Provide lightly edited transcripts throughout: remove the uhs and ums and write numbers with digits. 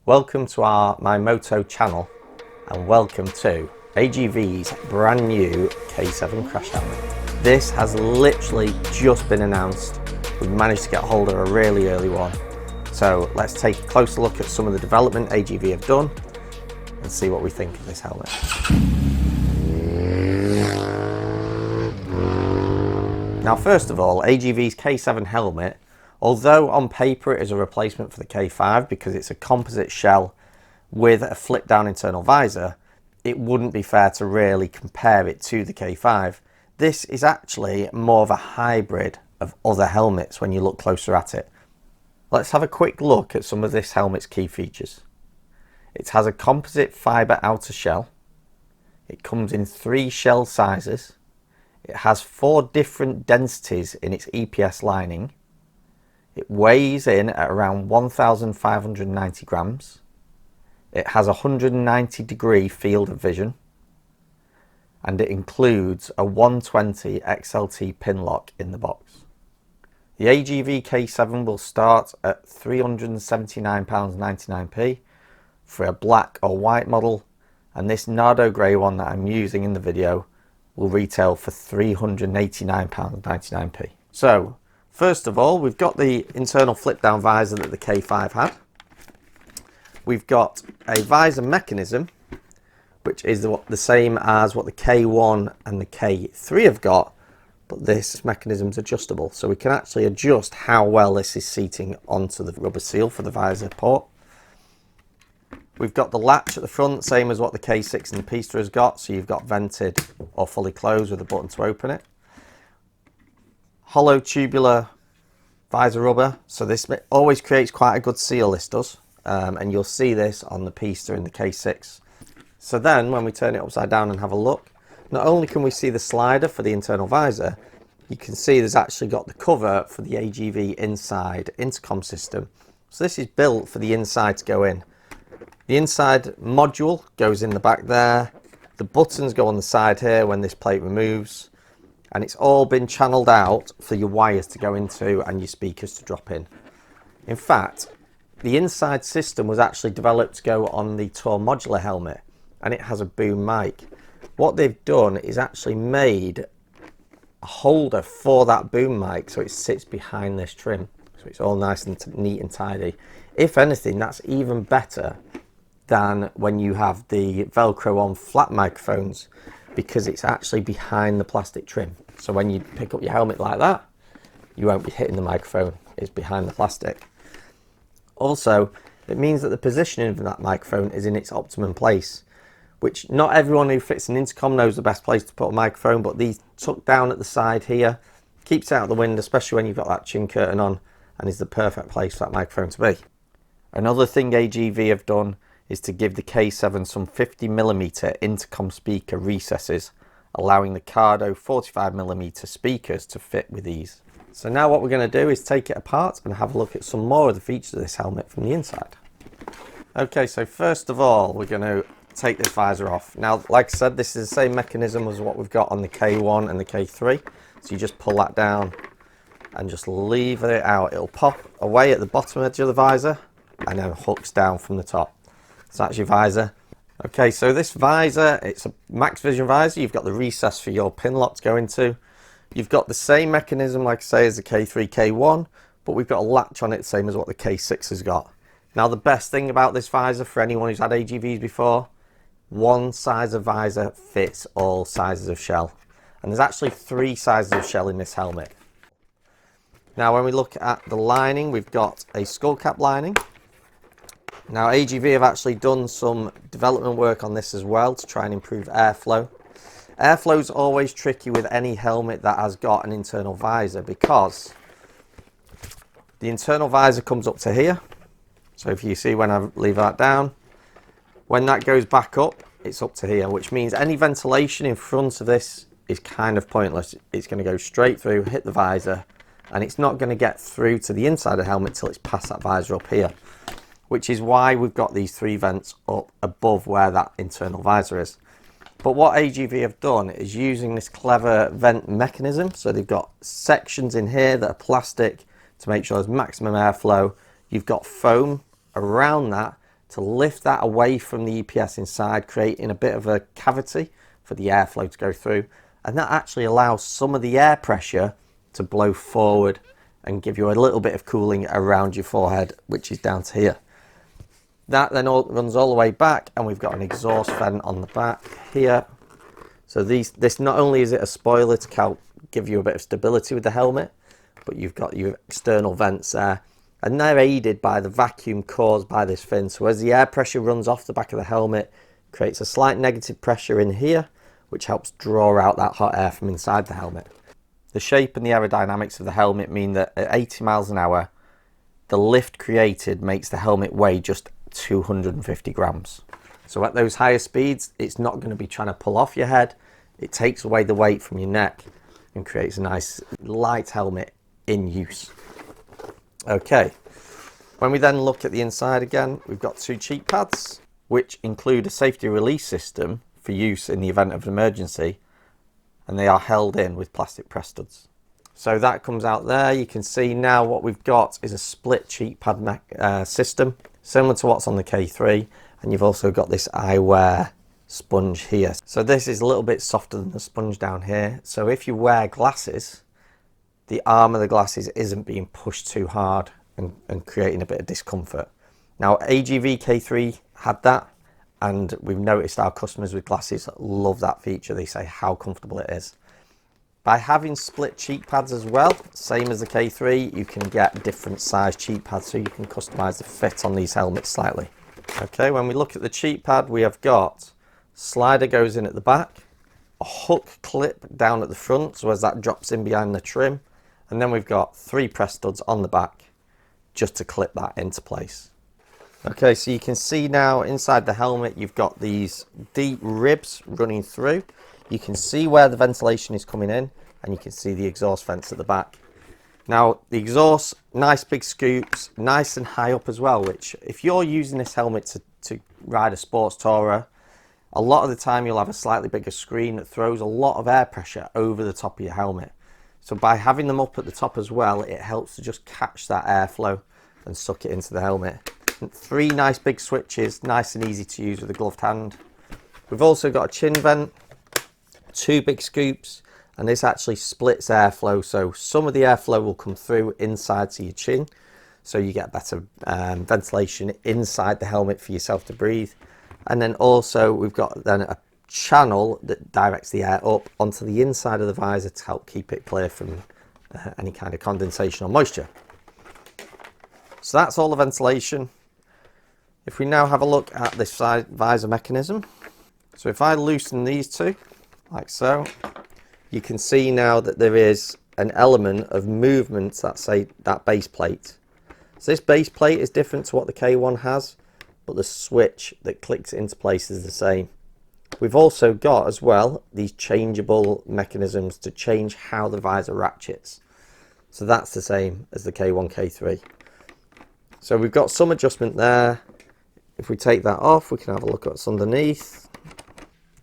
Welcome to our MyMoto channel and welcome to AGV's brand new K7 crash helmet. This has literally just been announced. We've managed to get hold of a really early one. So let's take a closer look at some of the development AGV have done and see what we think of this helmet. Now first of all, AGV's K7 helmet, although on paper it is a replacement for the K5 because it's a composite shell with a flip down internal visor, it wouldn't be fair to really compare it to the K5. This is actually more of a hybrid of other helmets when you look closer at it. Let's have a quick look at some of this helmet's key features. It has a composite fibre outer shell. It comes in 3 shell sizes. It has 4 different densities in its EPS lining. It weighs in at around 1,590 grams. It has a 190-degree field of vision. And it includes a 120 XLT pin lock in the box. The AGV K7 will start at £379.99 for a black or white model, and this Nardo grey one that I'm using in the video will retail for £389.99. So, first of all, we've got the internal flip down visor that the K5 had. We've got a visor mechanism, which is the same as what the K1 and the K3 have got, but this mechanism is adjustable, so we can actually adjust how well this is seating onto the rubber seal for the visor port. We've got the latch at the front, same as what the K6 and the Pista has got, so you've got vented or fully closed with a button to open it. Hollow tubular visor rubber, so this always creates quite a good seal, this does, and you'll see this on the Pista and the K6. So then when we turn it upside down and have a look, not only can we see the slider for the internal visor, you can see there's actually got the cover for the AGV Insyde intercom system. So this is built for the Insyde to go in. The Insyde module goes in the back there, the buttons go on the side here when this plate removes, and it's all been channeled out for your wires to go into and your speakers to drop in. In fact, the Insyde system was actually developed to go on the Tour modular helmet, and it has a boom mic. What they've done is actually made a holder for that boom mic, so it sits behind this trim, so it's all nice and neat and tidy. If anything, that's even better than when you have the Velcro on flat microphones, because it's actually behind the plastic trim. So when you pick up your helmet like that, you won't be hitting the microphone, it's behind the plastic. Also, it means that the positioning of that microphone is in its optimum place, which not everyone who fits an intercom knows the best place to put a microphone, but these tucked down at the side here keeps it out of the wind, especially when you've got that chin curtain on, and is the perfect place for that microphone to be. Another thing AGV have done is to give the K7 some 50mm intercom speaker recesses, allowing the Cardo 45mm speakers to fit with ease. So now what we're going to do is take it apart and have a look at some more of the features of this helmet from the inside. Okay, so first of all, we're going to take this visor off. Now, like I said, this is the same mechanism as what we've got on the K1 and the K3. So you just pull that down and just lever it out. It'll pop away at the bottom edge of the visor and then hooks down from the top. So that's your visor. Okay, so this visor, it's a max vision visor. You've got the recess for your pin lock to go into. You've got the same mechanism, like I say, as the K3, K1, but we've got a latch on it, same as what the K6 has got. Now, the best thing about this visor for anyone who's had AGVs before, one size of visor fits all sizes of shell. And there's actually 3 sizes of shell in this helmet. Now, when we look at the lining, we've got a skull cap lining. Now, AGV have actually done some development work on this as well to try and improve airflow. Airflow is always tricky with any helmet that has got an internal visor, because the internal visor comes up to here. So if you see when I leave that down, when that goes back up, it's up to here, which means any ventilation in front of this is kind of pointless. It's going to go straight through, hit the visor, and it's not going to get through to the inside of the helmet till it's past that visor up here, which is why we've got these 3 vents up above where that internal visor is. But what AGV have done is using this clever vent mechanism. So they've got sections in here that are plastic to make sure there's maximum airflow. You've got foam around that to lift that away from the EPS inside, creating a bit of a cavity for the airflow to go through. And that actually allows some of the air pressure to blow forward and give you a little bit of cooling around your forehead, which is down to here. That then runs all the way back, and we've got an exhaust vent on the back here. So this not only is it a spoiler to help give you a bit of stability with the helmet, but you've got your external vents there, and they're aided by the vacuum caused by this fin. So as the air pressure runs off the back of the helmet, it creates a slight negative pressure in here, which helps draw out that hot air from inside the helmet. The shape and the aerodynamics of the helmet mean that at 80 miles an hour, the lift created makes the helmet weigh just 250 grams. So at those higher speeds, it's not going to be trying to pull off your head. It takes away the weight from your neck and creates a nice light helmet in use. Okay, when we then look at the inside again, we've got 2 cheek pads, which include a safety release system for use in the event of an emergency, and they are held in with plastic press studs. So that comes out there. You can see now what we've got is a split cheek pad system, similar to what's on the K3, and you've also got this eyewear sponge here. So this is a little bit softer than the sponge down here, so if you wear glasses, the arm of the glasses isn't being pushed too hard and creating a bit of discomfort. Now AGV K3 had that, and we've noticed our customers with glasses love that feature. They say how comfortable it is. By having split cheek pads as well, same as the K3, you can get different size cheek pads, so you can customize the fit on these helmets slightly. Okay, when we look at the cheek pad, we have got slider goes in at the back, a hook clip down at the front, so as that drops in behind the trim, and then we've got 3 press studs on the back just to clip that into place. Okay, so you can see now inside the helmet you've got these deep ribs running through. You can see where the ventilation is coming in, and you can see the exhaust vents at the back. Now the exhaust, nice big scoops, nice and high up as well, which if you're using this helmet to ride a sports tourer, a lot of the time you'll have a slightly bigger screen that throws a lot of air pressure over the top of your helmet. So by having them up at the top as well, it helps to just catch that airflow and suck it into the helmet. And 3 nice big switches, nice and easy to use with a gloved hand. We've also got a chin vent, 2 big scoops, and this actually splits airflow, so some of the airflow will come through inside to your chin, so you get better ventilation inside the helmet for yourself to breathe. And then also we've got then a channel that directs the air up onto the inside of the visor to help keep it clear from any kind of condensation or moisture. So that's all the ventilation. If we now have a look at this side visor mechanism, so if I loosen these 2 like so, you can see now that there is an element of movement, that base plate. So this base plate is different to what the K1 has, but the switch that clicks into place is the same. We've also got as well these changeable mechanisms to change how the visor ratchets. So that's the same as the K1, K3. So we've got some adjustment there. If we take that off, we can have a look at what's underneath.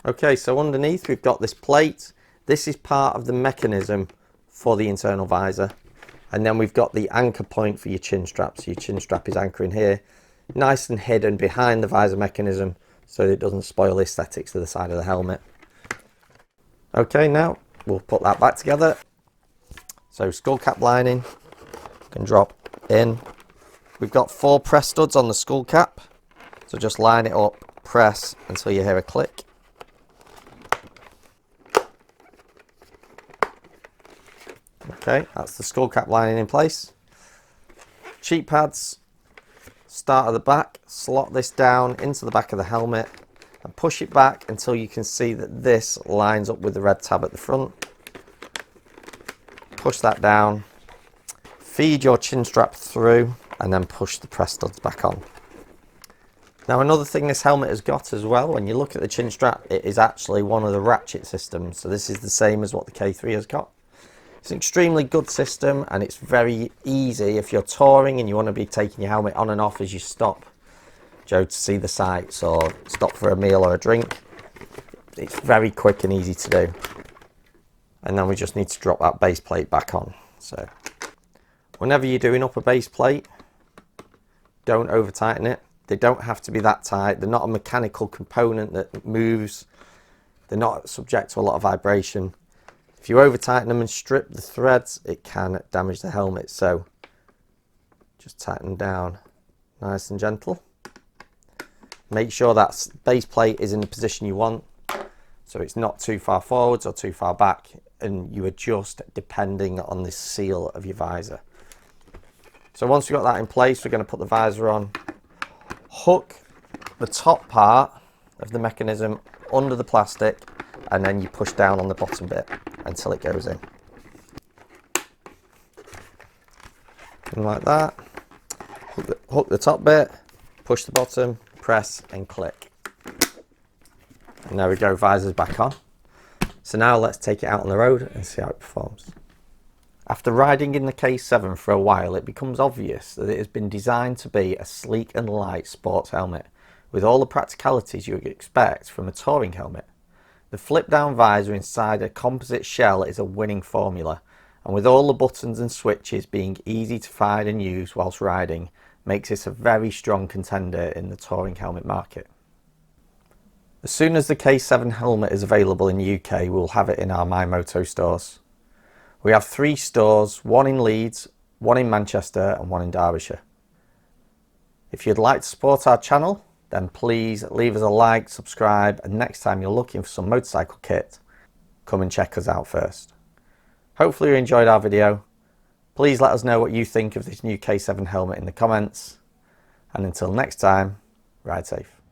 Okay, so underneath we've got this plate. This is part of the mechanism for the internal visor. And then we've got the anchor point for your chin strap. So your chin strap is anchoring here, nice and hidden behind the visor mechanism so that it doesn't spoil the aesthetics of the side of the helmet. Okay, now we'll put that back together. So skull cap lining can drop in. We've got 4 press studs on the skull cap. So just line it up, press until you hear a click. Okay, that's the skull cap lining in place. Cheek pads, start at the back, slot this down into the back of the helmet and push it back until you can see that this lines up with the red tab at the front. Push that down, feed your chin strap through and then push the press studs back on. Now another thing this helmet has got as well, when you look at the chin strap, it is actually one of the ratchet systems. So this is the same as what the K3 has got. It's an extremely good system and it's very easy if you're touring and you want to be taking your helmet on and off as you stop, to see the sights or stop for a meal or a drink. It's very quick and easy to do. And then we just need to drop that base plate back on. So whenever you're doing up a base plate, don't over tighten it. They don't have to be that tight. They're not a mechanical component that moves. They're not subject to a lot of vibration. If you over tighten them and strip the threads, it can damage the helmet. So just tighten down nice and gentle. Make sure that base plate is in the position you want, so it's not too far forwards or too far back, and you adjust depending on the seal of your visor. So once we've got that in place, we're going to put the visor on, hook the top part of the mechanism under the plastic, and then you push down on the bottom bit until it goes in. And like that. Hook the top bit, push the bottom, press and click. And there we go, visor's back on. So now let's take it out on the road and see how it performs. After riding in the K7 for a while, it becomes obvious that it has been designed to be a sleek and light sports helmet, with all the practicalities you would expect from a touring helmet. The flip down visor inside a composite shell is a winning formula, and with all the buttons and switches being easy to find and use whilst riding, makes this a very strong contender in the touring helmet market. As soon as the K7 helmet is available in the UK, we'll have it in our MyMoto stores. We have 3 stores, one in Leeds, one in Manchester and one in Derbyshire. If you'd like to support our channel, then please leave us a like, subscribe, and next time you're looking for some motorcycle kit, come and check us out first. Hopefully you enjoyed our video. Please let us know what you think of this new K7 helmet in the comments. And until next time, ride safe.